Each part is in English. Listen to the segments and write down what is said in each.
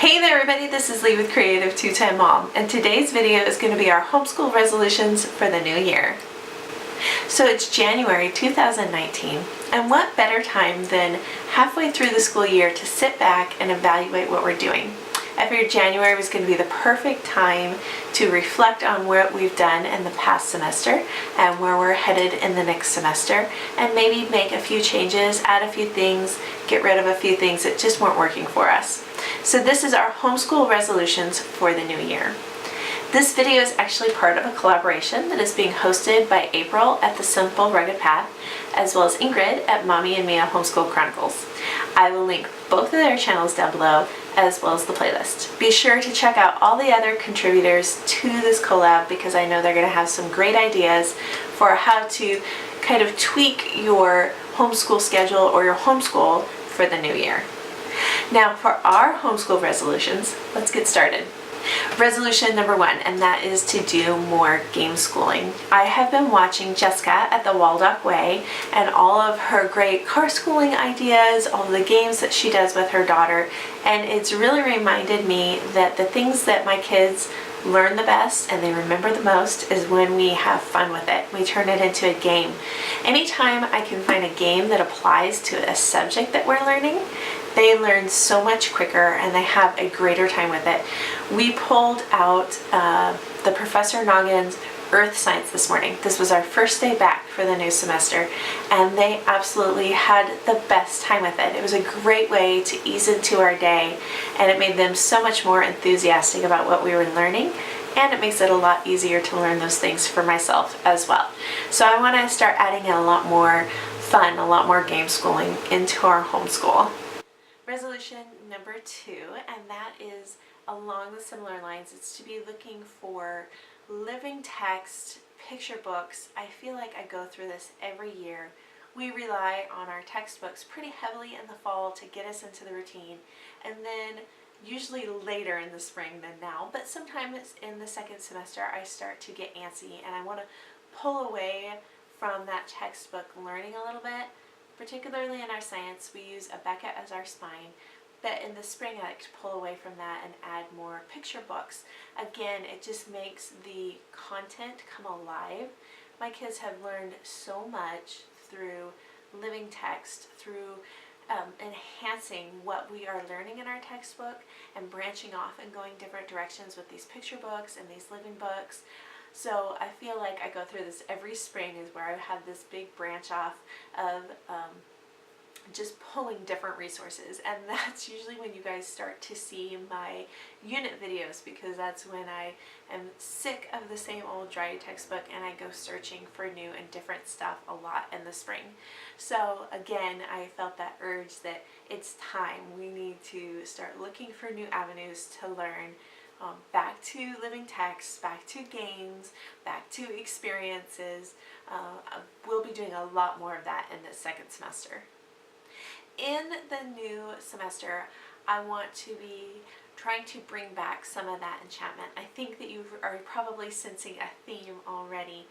Hey there everybody, this is Lee with Creative2xmom, and today's video is going to be our homeschool resolutions for the new year. So it's January 2019, and what better time than halfway through the school year to sit back and evaluate what we're doing. I figured January was going to be the perfect time to reflect on what we've done in the past semester and where we're headed in the next semester, and maybe make a few changes, add a few things, get rid of a few things that just weren't working for us. So this is our homeschool resolutions for the new year. This video is actually part of a collaboration that is being hosted by April at The Simple Rugged Path, as well as Ingrid at Mommy and Mia Homeschool Chronicles. I will link both of their channels down below, as well as the playlist. Be sure to check out all the other contributors to this collab, because I know they're going to have some great ideas for how to kind of tweak your homeschool schedule or your homeschool for the new year. Now for our homeschool resolutions, let's get started. Resolution number 1, and that is to do more game schooling. I have been watching Jessica at the Waldock Way and all of her great car schooling ideas, all the games that she does with her daughter, and it's really reminded me that the things that my kids learn the best and they remember the most is when we have fun with it. We turn it into a game. Anytime I can find a game that applies to a subject that we're learning, they learn so much quicker and they have a greater time with it. We pulled out the Professor Noggin's Earth Science this morning. This was our first day back for the new semester, and they absolutely had the best time with it. It was a great way to ease into our day, and it made them so much more enthusiastic about what we were learning, and it makes it a lot easier to learn those things for myself as well. So I want to start adding in a lot more fun, a lot more game schooling into our homeschool. Resolution number 2, and that is along the similar lines. It's to be looking for living text, picture books. I feel like I go through this every year. We rely on our textbooks pretty heavily in the fall to get us into the routine, and then usually later in the spring than now, but sometimes in the second semester I start to get antsy and I want to pull away from that textbook learning a little bit. Particularly in our science, we use a Beckett as our spine, but in the spring I like to pull away from that and add more picture books. Again, it just makes the content come alive. My kids have learned so much through living text, through enhancing what we are learning in our textbook and branching off and going different directions with these picture books and these living books. So I feel like I go through this every spring, is where I have this big branch off of just pulling different resources, and that's usually when you guys start to see my unit videos, because that's when I am sick of the same old dry textbook and I go searching for new and different stuff a lot in the spring. So again, I felt that urge that it's time. We need to start looking for new avenues to learn. Back to living text, back to games, back to experiences. We'll be doing a lot more of that in the second semester. In the new semester, I want to be trying to bring back some of that enchantment. I think that you are probably sensing a theme already.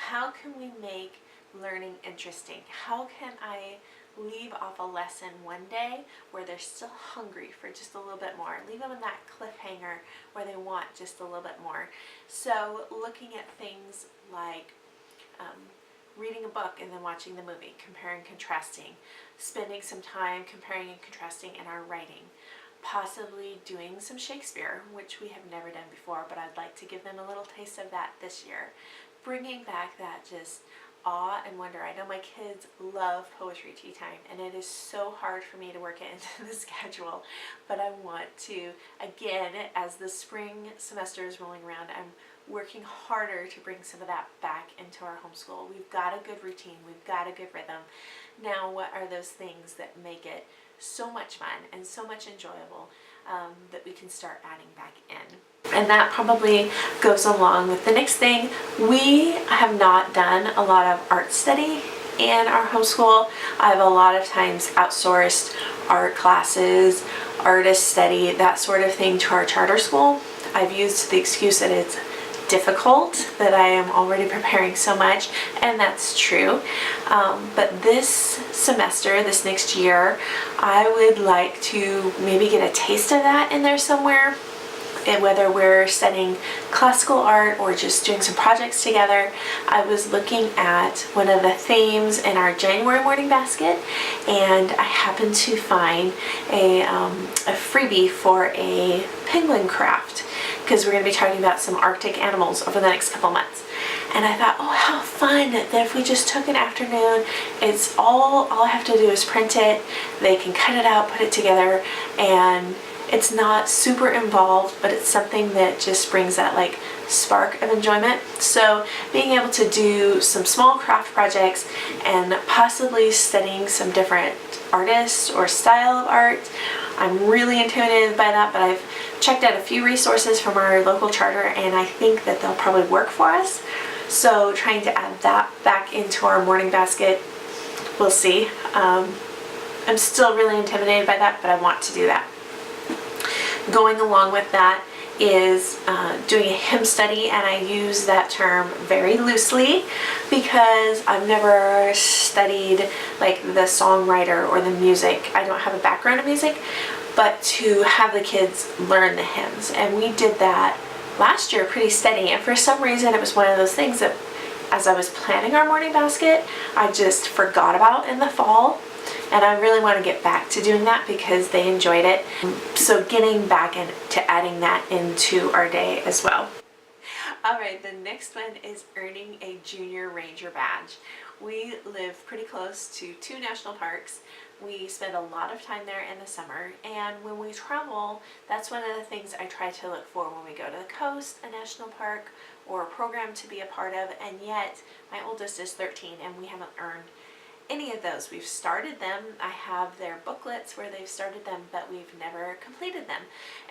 How can we make learning interesting? How can I leave off a lesson one day where they're still hungry for just a little bit more? Leave them in that cliffhanger where they want just a little bit more. So looking at things like reading a book and then watching the movie, comparing, contrasting, spending some time comparing and contrasting in our writing, possibly doing some Shakespeare, which we have never done before, but I'd like to give them a little taste of that this year. Bringing back that just awe and wonder. I know my kids love poetry tea time, and it is so hard for me to work it into the schedule, but I want to, again, as the spring semester is rolling around, I'm working harder to bring some of that back into our homeschool. We've got a good routine, we've got a good rhythm. Now what are those things that make it so much fun and so much enjoyable that we can start adding back in? And that probably goes along with the next thing. We have not done a lot of art study in our homeschool. I've a lot of times outsourced art classes, artist study, that sort of thing to our charter school. I've used the excuse that it's difficult, that I am already preparing so much, and that's true. But this semester, this next year, I would like to maybe get a taste of that in there somewhere. And whether we're studying classical art or just doing some projects together, I was looking at one of the themes in our January morning basket, and I happened to find a freebie for a penguin craft, because we're going to be talking about some Arctic animals over the next couple months. And I thought, oh, how fun that if we just took an afternoon, it's all I have to do is print it, they can cut it out, put it together, and it's not super involved, but it's something that just brings that like spark of enjoyment. So being able to do some small craft projects and possibly studying some different artists or style of art, I'm really intimidated by that, but I've checked out a few resources from our local charter, and I think that they'll probably work for us. So trying to add that back into our morning basket, we'll see. I'm still really intimidated by that, but I want to do that. Going along with that is doing a hymn study, and I use that term very loosely because I've never studied like the songwriter or the music. I don't have a background in music, but to have the kids learn the hymns, and we did that last year pretty steady, and for some reason it was one of those things that as I was planning our morning basket, I just forgot about in the fall. And I really want to get back to doing that because they enjoyed it. So getting back into adding that into our day as well. All right, the next one is earning a junior ranger badge. We live pretty close to 2 national parks. We spend a lot of time there in the summer, and when we travel, that's one of the things I try to look for when we go to the coast, a national park, or a program to be a part of. And yet my oldest is 13 and we haven't earned any of those. We've started them. I have their booklets where they've started them, but we've never completed them.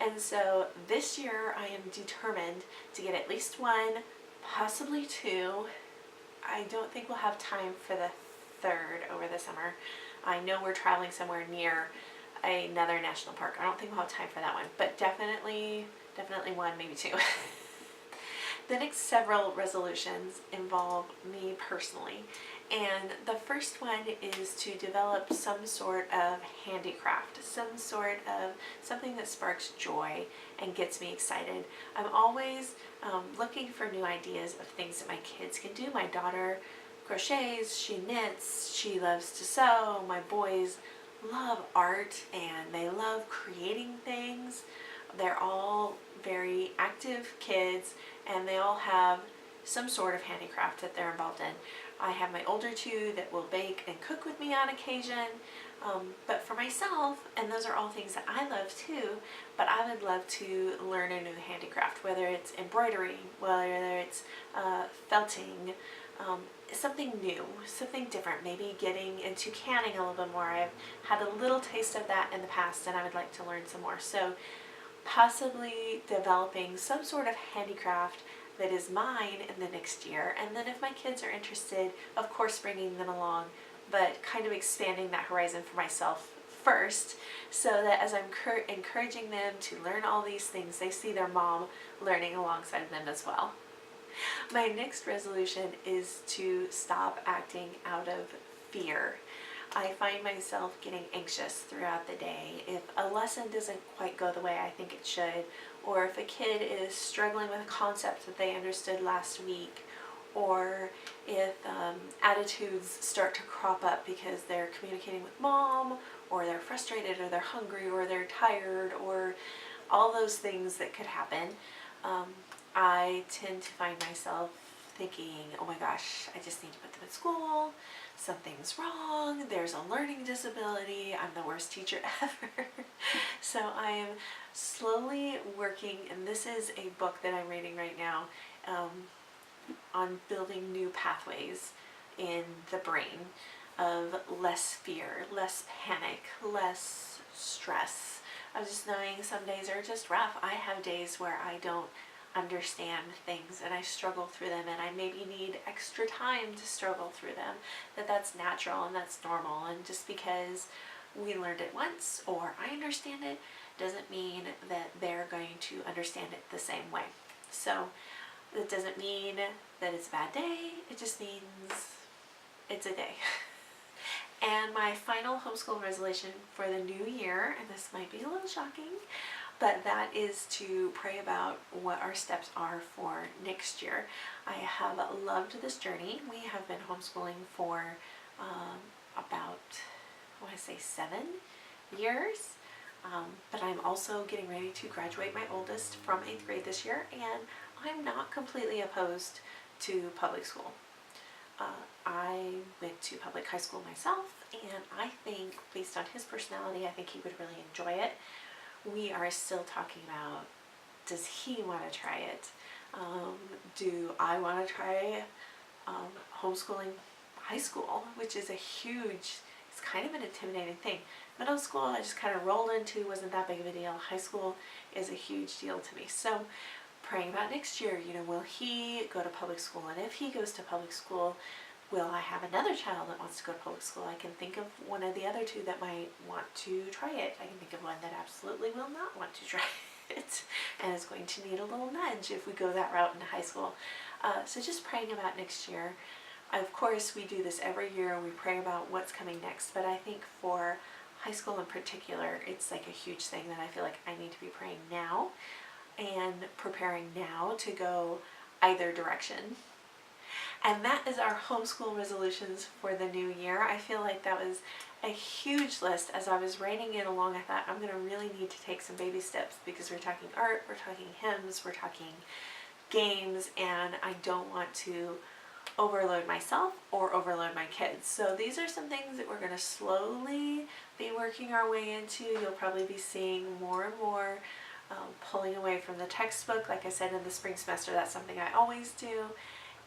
And so this year I am determined to get at least 1, possibly 2. I don't think we'll have time for the 3rd over the summer. I know we're traveling somewhere near another national park. I don't think we'll have time for that one, but definitely 1, maybe 2. The next several resolutions involve me personally, and the first one is to develop some sort of handicraft, some sort of something that sparks joy and gets me excited. I'm always looking for new ideas of things that my kids can do. My daughter crochets, she knits, she loves to sew. My boys love art and they love creating things. They're all very active kids, and they all have some sort of handicraft that they're involved in. I have my older 2 that will bake and cook with me on occasion, but for myself, and those are all things that I love too, but I would love to learn a new handicraft, whether it's embroidery, whether it's felting, something new, something different, maybe getting into canning a little bit more. I've had a little taste of that in the past, and I would like to learn some more. So possibly developing some sort of handicraft that is mine in the next year, and then if my kids are interested, of course bringing them along, but kind of expanding that horizon for myself first, so that as I'm encouraging them to learn all these things, they see their mom learning alongside them as well. My next resolution is to stop acting out of fear. I find myself getting anxious throughout the day if a lesson doesn't quite go the way I think it should, or if a kid is struggling with a concept that they understood last week, or if attitudes start to crop up because they're communicating with mom, or they're frustrated, or they're hungry, or they're tired, or all those things that could happen. I tend to find myself thinking, oh my gosh, I just need to put them in school, something's wrong, there's a learning disability, I'm the worst teacher ever. So I am slowly working, and this is a book that I'm reading right now, on building new pathways in the brain of less fear, less panic, less stress. I'm just knowing some days are just rough. I have days where I don't understand things and I struggle through them, and I maybe need extra time to struggle through them, that's natural and that's normal. And just because we learned it once or I understand it doesn't mean that they're going to understand it the same way. So That doesn't mean that it's a bad day. It just means it's a day. And my final homeschool resolution for the new year, and this might be a little shocking, but that is to pray about what our steps are for next year. I have loved this journey. We have been homeschooling for about, I want to say 7 years. But I'm also getting ready to graduate my oldest from 8th grade this year, and I'm not completely opposed to public school. I went to public high school myself, and I think based on his personality, I think he would really enjoy it. We are still talking about, does he want to try it? Do I want to try homeschooling high school, which is a huge, it's kind of an intimidating thing. Middle school, I just kind of rolled into, wasn't that big of a deal. High school is a huge deal to me. So praying about next year, will he go to public school? And if he goes to public school, will I have another child that wants to go to public school? I can think of one of the other two that might want to try it. I can think of one that absolutely will not want to try it and is going to need a little nudge if we go that route in high school. So just praying about next year. Of course, we do this every year. We pray about what's coming next, but I think for high school in particular, it's like a huge thing that I feel like I need to be praying now and preparing now to go either direction. And that is our homeschool resolutions for the new year. I feel like that was a huge list. As I was writing it along, I thought I'm going to really need to take some baby steps because we're talking art, we're talking hymns, we're talking games, and I don't want to overload myself or overload my kids. So these are some things that we're going to slowly be working our way into. You'll probably be seeing more and more pulling away from the textbook. Like I said, in the spring semester, that's something I always do,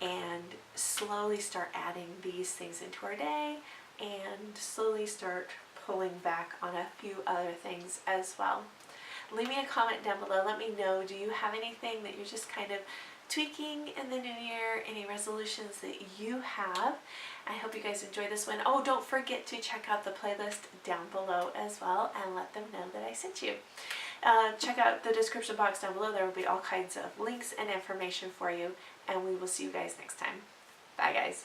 and slowly start adding these things into our day and slowly start pulling back on a few other things as well. Leave me a comment down below. Let me know, do you have anything that you're just kind of tweaking in the new year, any resolutions that you have? I hope you guys enjoy this one. Oh, don't forget to check out the playlist down below as well and let them know that I sent you. Check out the description box down below. There will be all kinds of links and information for you, and we will see you guys next time. Bye guys.